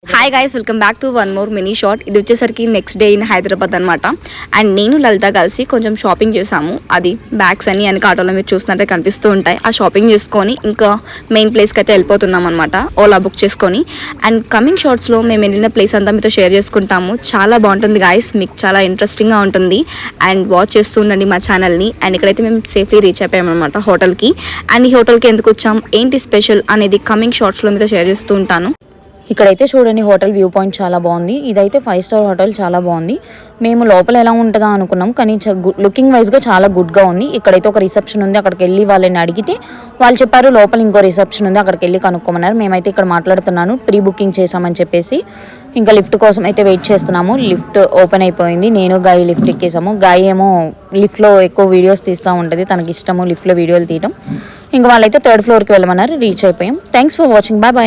Hi guys, welcome back to one more mini short. ఇది వచ్చేసరికి next day in Hyderabad అనమాట. And నేను లలిత కలిసి కొంచెం షాపింగ్ చేసాము. అది బ్యాగ్స్ అని వెనక ఆటోలో మీరు చూసినట్టే కనిపిస్తూ ఉంటాయి. ఆ షాపింగ్ చేసుకొని ఇంకా మెయిన్ ప్లేస్కి అయితే వెళ్ళిపోతున్నాం అనమాట, ఓలా బుక్ చేసుకొని. అండ్ కమింగ్ షార్ట్స్లో మేము వెళ్ళిన ప్లేస్ అంతా మీతో షేర్ చేసుకుంటాము. చాలా బాగుంటుంది గైస్, మీకు చాలా ఇంట్రెస్టింగ్గా ఉంటుంది. అండ్ వాచ్ చేస్తూ ఉండండి మా ఛానల్ని. అండ్ ఇక్కడైతే మేము సేఫ్లీ రీచ్ అయిపోయామన్నమాట హోటల్కి. అండ్ ఈ హోటల్కి ఎందుకు వచ్చాం, ఏంటి స్పెషల్ అనేది కమింగ్ షార్ట్స్లో మీతో షేర్ చేస్తూ ఉంటాను. ఇక్కడైతే చూడండి, హోటల్ వ్యూ పాయింట్ చాలా బాగుంది. ఇదైతే 5 స్టార్ హోటల్, చాలా బాగుంది. మేము లోపల ఎలా ఉంటుందా అనుకున్నాం, కానీ లుకింగ్ వైజ్గా చాలా గుడ్గా ఉంది. ఇక్కడైతే ఒక రిసెప్షన్ ఉంది, అక్కడికి వెళ్ళి వాళ్ళని అడిగితే వాళ్ళు చెప్పారు లోపల ఇంకో రిసెప్షన్ ఉంది, అక్కడికి వెళ్ళి కనుక్కోమన్నారు. మేమైతే ఇక్కడ మాట్లాడుతున్నాను, ప్రీ బుకింగ్ చేసామని చెప్పేసి. ఇంకా లిఫ్ట్ కోసం అయితే వెయిట్ చేస్తున్నాము. లిఫ్ట్ ఓపెన్ అయిపోయింది, నేను గాయ లిఫ్ట్ ఎక్కేసాము. గాయ ఏమో లిఫ్ట్లో ఎక్కువ వీడియోస్ తీస్తూ ఉంటుంది, తనకి ఇష్టము లిఫ్ట్లో వీడియోలు తీయడం. ఇంకా వాళ్ళైతే 3rd ఫ్లోర్కి వెళ్ళమన్నారు. రీచ్ అయిపోయాం. Thanks for watching, bye bye.